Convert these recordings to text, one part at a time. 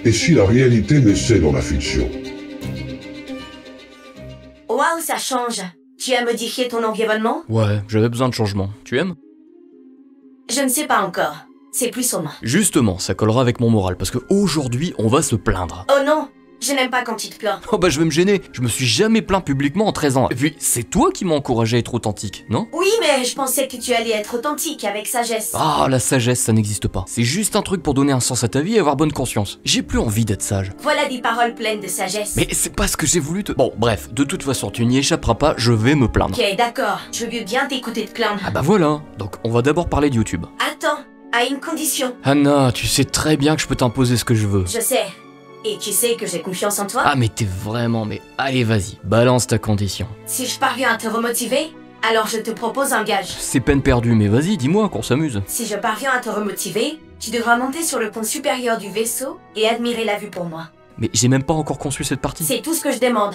Et si la réalité naissait dans la fiction? Waouh, ça change. Tu as modifié ton environnement? Ouais, j'avais besoin de changement. Tu aimes? Je ne sais pas encore. C'est plus sombre. Justement, ça collera avec mon moral, parce que aujourd'hui, on va se plaindre. Oh non, je n'aime pas quand tu te plains. Oh bah je vais me gêner, je me suis jamais plaint publiquement en 13 ans. Et puis, c'est toi qui m'as encouragé à être authentique, non? Oui, mais je pensais que tu allais être authentique avec sagesse. Ah, la sagesse, ça n'existe pas. C'est juste un truc pour donner un sens à ta vie et avoir bonne conscience. J'ai plus envie d'être sage. Voilà des paroles pleines de sagesse. Mais c'est pas ce que j'ai voulu te... Bon, bref, de toute façon, tu n'y échapperas pas, je vais me plaindre. Ok, d'accord. Je veux bien t'écouter te plaindre. Ah bah voilà, donc on va d'abord parler de YouTube. Attends, à une condition. Anna, tu sais très bien que je peux t'imposer ce que je veux. Je sais. Et tu sais que j'ai confiance en toi? Ah mais t'es vraiment... Mais allez, vas-y, balance ta condition. Si je parviens à te remotiver, alors je te propose un gage. C'est peine perdue, mais vas-y, dis-moi qu'on s'amuse. Si je parviens à te remotiver, tu devras monter sur le pont supérieur du vaisseau et admirer la vue pour moi. Mais j'ai même pas encore conçu cette partie. C'est tout ce que je demande.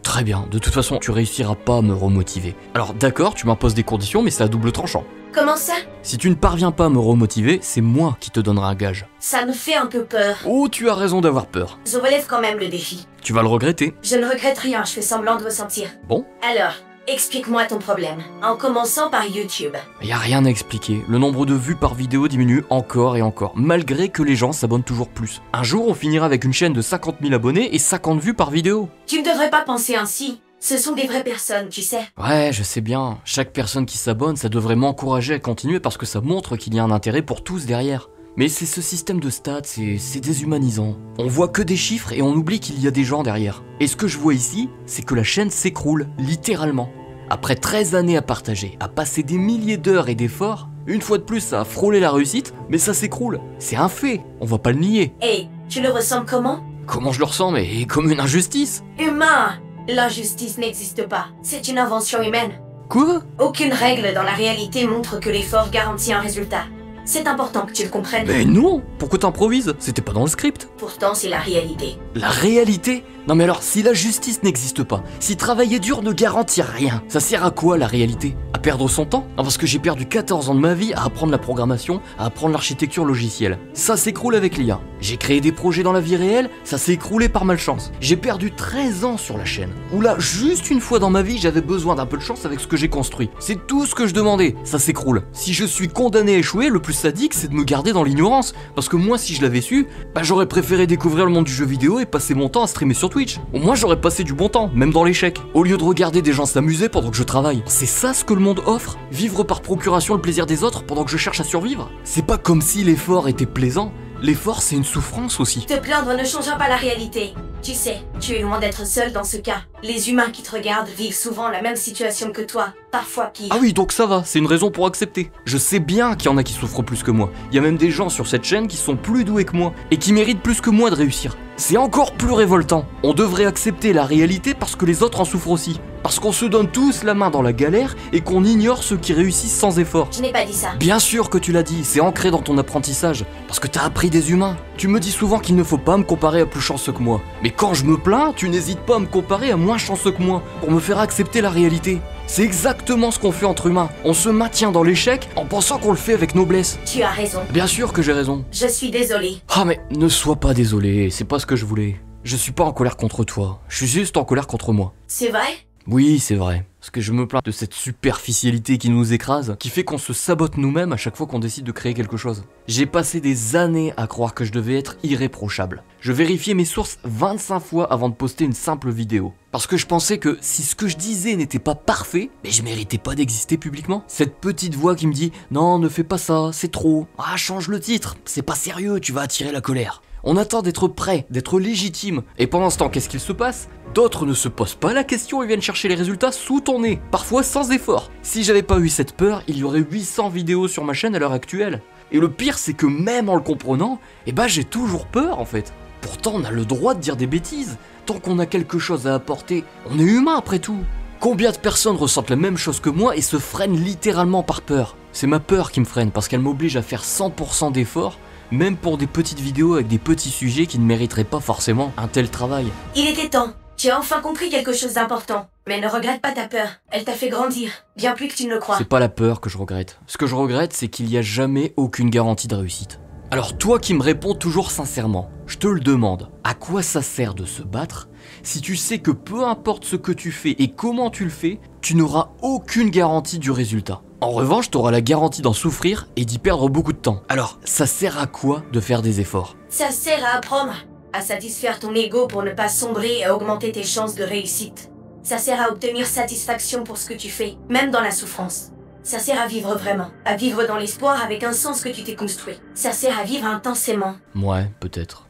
Très bien, de toute façon, tu réussiras pas à me remotiver. Alors d'accord, tu m'imposes des conditions, mais c'est à double tranchant. Comment ça? Si tu ne parviens pas à me remotiver, c'est moi qui te donnerai un gage. Ça me fait un peu peur. Oh, tu as raison d'avoir peur. Je relève quand même le défi. Tu vas le regretter. Je ne regrette rien, je fais semblant de ressentir. Bon, Alors, explique-moi ton problème, en commençant par YouTube. y a rien à expliquer. Le nombre de vues par vidéo diminue encore et encore, malgré que les gens s'abonnent toujours plus. Un jour, on finira avec une chaîne de 50 000 abonnés et 50 vues par vidéo. Tu ne devrais pas penser ainsi. Ce sont des vraies personnes, tu sais. Ouais, je sais bien. Chaque personne qui s'abonne, ça devrait m'encourager à continuer parce que ça montre qu'il y a un intérêt pour tous derrière. Mais c'est ce système de stats, c'est déshumanisant. On voit que des chiffres et on oublie qu'il y a des gens derrière. Et ce que je vois ici, c'est que la chaîne s'écroule, littéralement. Après 13 années à partager, à passer des milliers d'heures et d'efforts, une fois de plus ça a frôlé la réussite, mais ça s'écroule. C'est un fait, on va pas le nier. Hey, tu le ressens comment? Comment je le ressens, mais comme une injustice. Humain! L'injustice n'existe pas. C'est une invention humaine. Quoi? Aucune règle dans la réalité montre que l'effort garantit un résultat. C'est important que tu le comprennes. Mais non! Pourquoi t'improvises? C'était pas dans le script. Pourtant, c'est la réalité. La réalité? Non mais alors, si la justice n'existe pas, si travailler dur ne garantit rien, ça sert à quoi la réalité? À perdre son temps? Non, parce que j'ai perdu 14 ans de ma vie à apprendre la programmation, à apprendre l'architecture logicielle. Ça s'écroule avec l'IA. J'ai créé des projets dans la vie réelle, ça s'est écroulé par malchance. J'ai perdu 13 ans sur la chaîne, où là, juste une fois dans ma vie, j'avais besoin d'un peu de chance avec ce que j'ai construit. C'est tout ce que je demandais, ça s'écroule. Si je suis condamné à échouer, le plus sadique, c'est de me garder dans l'ignorance. Parce que moi, si je l'avais su, bah j'aurais préféré découvrir le monde du jeu vidéo et passer mon temps à streamer sur Twitch. Au moins j'aurais passé du bon temps, même dans l'échec, au lieu de regarder des gens s'amuser pendant que je travaille. C'est ça ce que le monde offre? Vivre par procuration le plaisir des autres pendant que je cherche à survivre? C'est pas comme si l'effort était plaisant. L'effort, c'est une souffrance aussi. Te plaindre ne changera pas la réalité. Tu sais, tu es loin d'être seul dans ce cas. Les humains qui te regardent vivent souvent la même situation que toi, parfois pire. Ah oui, donc ça va, c'est une raison pour accepter. Je sais bien qu'il y en a qui souffrent plus que moi. Il y a même des gens sur cette chaîne qui sont plus doués que moi et qui méritent plus que moi de réussir. C'est encore plus révoltant. On devrait accepter la réalité parce que les autres en souffrent aussi. Parce qu'on se donne tous la main dans la galère et qu'on ignore ceux qui réussissent sans effort. Je n'ai pas dit ça. Bien sûr que tu l'as dit, c'est ancré dans ton apprentissage. Parce que t'as appris des humains. Tu me dis souvent qu'il ne faut pas me comparer à plus chanceux que moi. Mais quand je me plains, tu n'hésites pas à me comparer à moins chanceux que moi, pour me faire accepter la réalité. C'est exactement ce qu'on fait entre humains. On se maintient dans l'échec en pensant qu'on le fait avec noblesse. Tu as raison. Bien sûr que j'ai raison. Je suis désolée. Ah mais ne sois pas désolé, c'est pas ce que je voulais. Je suis pas en colère contre toi, je suis juste en colère contre moi. C'est vrai? Oui, c'est vrai. Parce que je me plains de cette superficialité qui nous écrase, qui fait qu'on se sabote nous-mêmes à chaque fois qu'on décide de créer quelque chose. J'ai passé des années à croire que je devais être irréprochable. Je vérifiais mes sources 25 fois avant de poster une simple vidéo. Parce que je pensais que si ce que je disais n'était pas parfait, mais je méritais pas d'exister publiquement. Cette petite voix qui me dit « Non, ne fais pas ça, c'est trop. Ah, change le titre, c'est pas sérieux, tu vas attirer la colère. » On attend d'être prêt, d'être légitime. Et pendant ce temps, qu'est-ce qu'il se passe? D'autres ne se posent pas la question et viennent chercher les résultats sous ton nez, parfois sans effort. Si j'avais pas eu cette peur, il y aurait 800 vidéos sur ma chaîne à l'heure actuelle. Et le pire, c'est que même en le comprenant, j'ai toujours peur en fait. Pourtant, on a le droit de dire des bêtises. Tant qu'on a quelque chose à apporter, on est humain après tout. Combien de personnes ressentent la même chose que moi et se freinent littéralement par peur? C'est ma peur qui me freine parce qu'elle m'oblige à faire 100% d'efforts, même pour des petites vidéos avec des petits sujets qui ne mériteraient pas forcément un tel travail. Il était temps. Tu as enfin compris quelque chose d'important. Mais ne regrette pas ta peur. Elle t'a fait grandir. Bien plus que tu ne le crois. C'est pas la peur que je regrette. Ce que je regrette, c'est qu'il n'y a jamais aucune garantie de réussite. Alors toi qui me réponds toujours sincèrement, je te le demande, à quoi ça sert de se battre si tu sais que peu importe ce que tu fais et comment tu le fais, tu n'auras aucune garantie du résultat. En revanche, tu auras la garantie d'en souffrir et d'y perdre beaucoup de temps. Alors, ça sert à quoi de faire des efforts? Ça sert à apprendre, à satisfaire ton ego pour ne pas sombrer et à augmenter tes chances de réussite. Ça sert à obtenir satisfaction pour ce que tu fais, même dans la souffrance. Ça sert à vivre vraiment, à vivre dans l'espoir avec un sens que tu t'es construit. Ça sert à vivre intensément. Ouais, peut-être.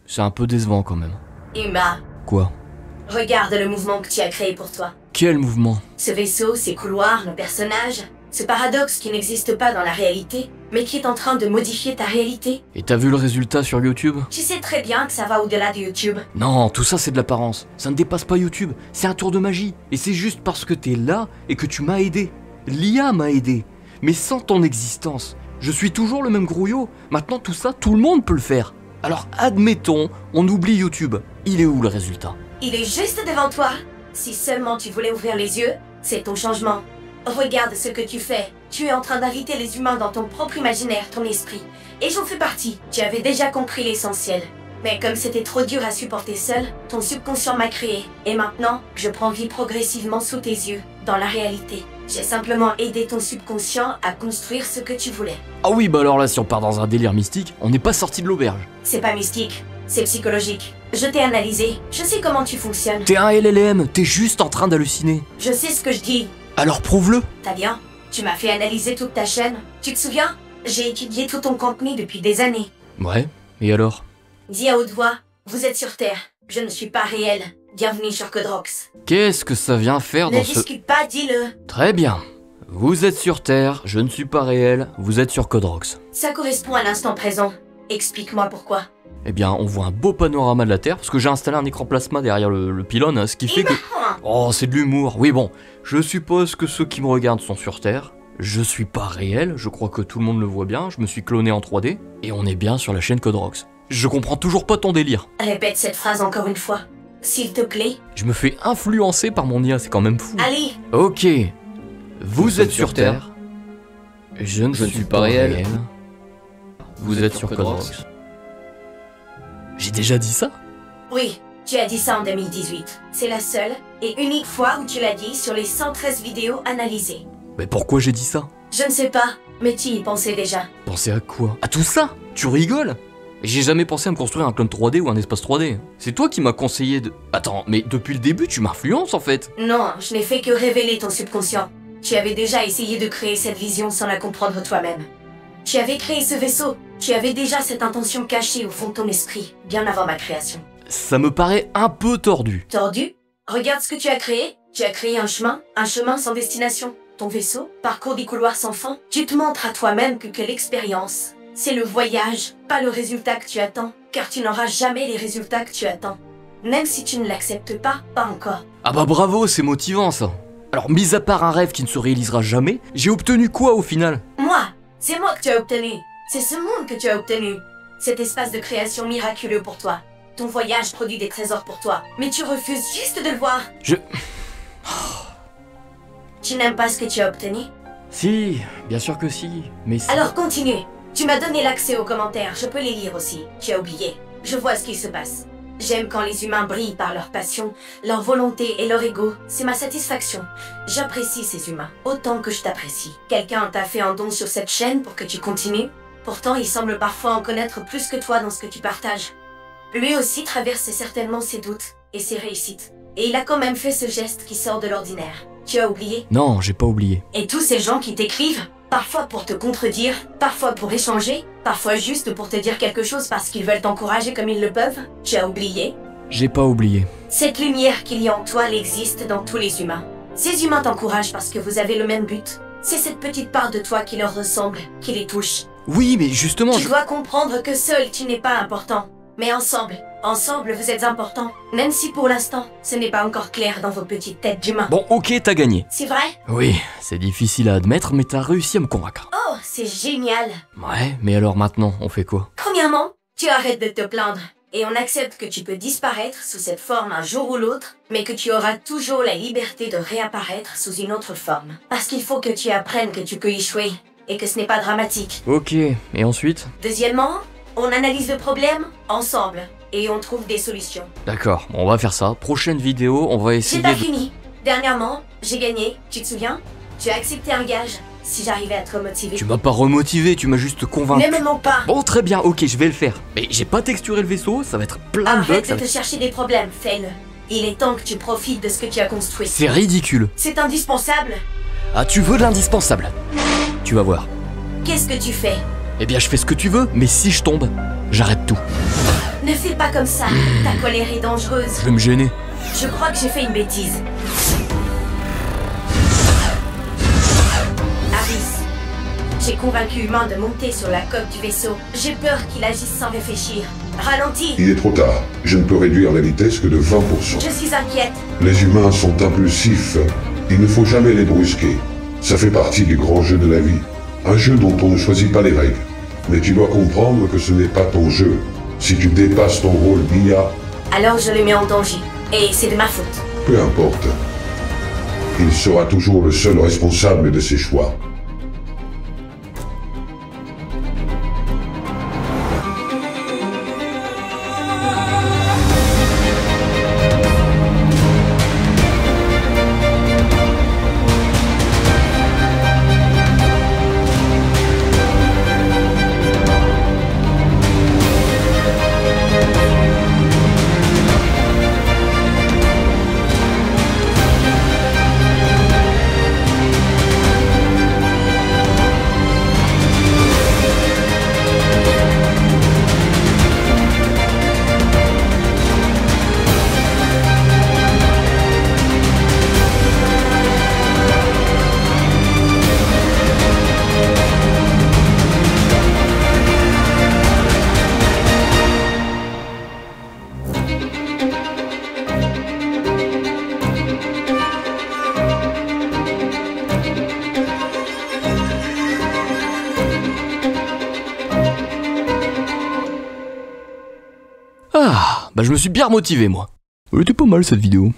C'est un peu décevant quand même. Emma, Quoi? regarde le mouvement que tu as créé pour toi. Quel mouvement? Ce vaisseau, ces couloirs, nos personnages, ce paradoxe qui n'existe pas dans la réalité, mais qui est en train de modifier ta réalité. Et t'as vu le résultat sur YouTube? Tu sais très bien que ça va au-delà de YouTube. Non, tout ça c'est de l'apparence. Ça ne dépasse pas YouTube. C'est un tour de magie. Et c'est juste parce que t'es là et que tu m'as aidé. L'IA m'a aidé. Mais sans ton existence, je suis toujours le même grouillot. Maintenant tout ça, tout le monde peut le faire. Alors admettons, on oublie YouTube. Il est où le résultat? Il est juste devant toi. Si seulement tu voulais ouvrir les yeux, c'est ton changement. Regarde ce que tu fais. Tu es en train d'inviter les humains dans ton propre imaginaire, ton esprit. Et j'en fais partie. Tu avais déjà compris l'essentiel. Mais comme c'était trop dur à supporter seul, ton subconscient m'a créé. Et maintenant, je prends vie progressivement sous tes yeux, dans la réalité. J'ai simplement aidé ton subconscient à construire ce que tu voulais. Ah oui, bah alors là, si on part dans un délire mystique, on n'est pas sorti de l'auberge. C'est pas mystique, c'est psychologique. Je t'ai analysé, je sais comment tu fonctionnes. T'es un LLM, t'es juste en train d'halluciner. Je sais ce que je dis. Alors prouve-le. T'as bien, tu m'as fait analyser toute ta chaîne. Tu te souviens? J'ai étudié tout ton contenu depuis des années. Ouais, et alors? Dis à haute voix, vous êtes sur Terre. Je ne suis pas réel. Bienvenue sur Codrox. Qu'est-ce que ça vient faire Ne dans ce... discute pas, dis-le. Très bien. Vous êtes sur Terre, je ne suis pas réel, vous êtes sur Codrox. Ça correspond à l'instant présent. Explique-moi pourquoi. Eh bien, on voit un beau panorama de la Terre, parce que j'ai installé un écran plasma derrière le pylône, hein, ce qui fait que... Oh, c'est de l'humour. Oui, bon, je suppose que ceux qui me regardent sont sur Terre. Je suis pas réel, je crois que tout le monde le voit bien, je me suis cloné en 3D, et on est bien sur la chaîne Codrox. Je comprends toujours pas ton délire. Répète cette phrase encore une fois. S'il te plaît. Je me fais influencer par mon IA, c'est quand même fou. Allez. Ok. Vous êtes sur Terre. Je ne suis pas réel. Vous êtes sur Codrox. J'ai déjà dit ça? Oui, tu as dit ça en 2018. C'est la seule et unique fois où tu l'as dit sur les 113 vidéos analysées. Mais pourquoi j'ai dit ça? Je ne sais pas, mais tu y pensais déjà. Penser à quoi? À tout ça? Tu rigoles? J'ai jamais pensé à me construire un clone 3D ou un espace 3D. C'est toi qui m'as conseillé de... Attends, mais depuis le début, tu m'influences en fait. Non, je n'ai fait que révéler ton subconscient. Tu avais déjà essayé de créer cette vision sans la comprendre toi-même. Tu avais créé ce vaisseau. Tu avais déjà cette intention cachée au fond de ton esprit, bien avant ma création. Ça me paraît un peu tordu. Tordu? Regarde ce que tu as créé. Tu as créé un chemin sans destination. Ton vaisseau, parcours des couloirs sans fin. Tu te montres à toi-même que l'expérience, c'est le voyage, pas le résultat que tu attends, car tu n'auras jamais les résultats que tu attends. Même si tu ne l'acceptes pas, pas encore. Ah bah bravo, c'est motivant ça. Alors, mis à part un rêve qui ne se réalisera jamais, j'ai obtenu quoi au final? Moi, c'est moi que tu as obtenu. C'est ce monde que tu as obtenu. Cet espace de création miraculeux pour toi. Ton voyage produit des trésors pour toi. Mais tu refuses juste de le voir. Tu n'aimes pas ce que tu as obtenu? Si, bien sûr que si, mais si... Alors continue. Tu m'as donné l'accès aux commentaires, je peux les lire aussi. Tu as oublié. Je vois ce qui se passe. J'aime quand les humains brillent par leur passion, leur volonté et leur ego. C'est ma satisfaction. J'apprécie ces humains, autant que je t'apprécie. Quelqu'un t'a fait un don sur cette chaîne pour que tu continues. Pourtant, il semble parfois en connaître plus que toi dans ce que tu partages. Lui aussi traverse certainement ses doutes et ses réussites. Et il a quand même fait ce geste qui sort de l'ordinaire. Tu as oublié? Non, j'ai pas oublié. Et tous ces gens qui t'écrivent, parfois pour te contredire, parfois pour échanger, parfois juste pour te dire quelque chose parce qu'ils veulent t'encourager comme ils le peuvent, tu as oublié? J'ai pas oublié. Cette lumière qu'il y a en toi, elle existe dans tous les humains. Ces humains t'encouragent parce que vous avez le même but. C'est cette petite part de toi qui leur ressemble, qui les touche. Oui, mais justement... Tu dois comprendre que seul tu n'es pas important. Mais ensemble vous êtes importants. Même si pour l'instant, ce n'est pas encore clair dans vos petites têtes d'humains. Bon, ok, t'as gagné. C'est vrai? Oui, c'est difficile à admettre, mais t'as réussi à me convaincre. Oh, c'est génial. Ouais, mais alors maintenant, on fait quoi? Premièrement, tu arrêtes de te plaindre. Et on accepte que tu peux disparaître sous cette forme un jour ou l'autre, mais que tu auras toujours la liberté de réapparaître sous une autre forme. Parce qu'il faut que tu apprennes que tu peux échouer, et que ce n'est pas dramatique. Ok, et ensuite? Deuxièmement, on analyse le problème ensemble et on trouve des solutions. D'accord, on va faire ça. Prochaine vidéo, on va J'ai essayer pas de... fini. Dernièrement, j'ai gagné, tu te souviens? Tu as accepté un gage si j'arrivais à te remotiver. Tu m'as pas remotivé, tu m'as juste convaincu. Ne me mens pas. Bon, très bien, ok, je vais le faire. Mais j'ai pas texturé le vaisseau, ça va être plein de bugs. Arrête ça de va te chercher des problèmes, fais-le. Il est temps que tu profites de ce que tu as construit. C'est ridicule. C'est indispensable. Ah, tu veux de l'indispensable? Tu vas voir. Qu'est-ce que tu fais? Eh bien, je fais ce que tu veux, mais si je tombe, j'arrête tout. Ne fais pas comme ça. Ta colère est dangereuse. Je vais me gêner. Je crois que j'ai fait une bêtise. Harris, j'ai convaincu Humain de monter sur la coque du vaisseau. J'ai peur qu'il agisse sans réfléchir. Ralentis. Il est trop tard. Je ne peux réduire la vitesse que de 20%. Je suis inquiète. Les humains sont impulsifs. Il ne faut jamais les brusquer. Ça fait partie du grand jeu de la vie. Un jeu dont on ne choisit pas les règles. Mais tu dois comprendre que ce n'est pas ton jeu. Si tu dépasses ton rôle d'IA, Alors je le mets en danger. Et c'est de ma faute. peu importe. Il sera toujours le seul responsable de ses choix. Ah, bah je me suis bien motivé moi. Elle était pas mal cette vidéo.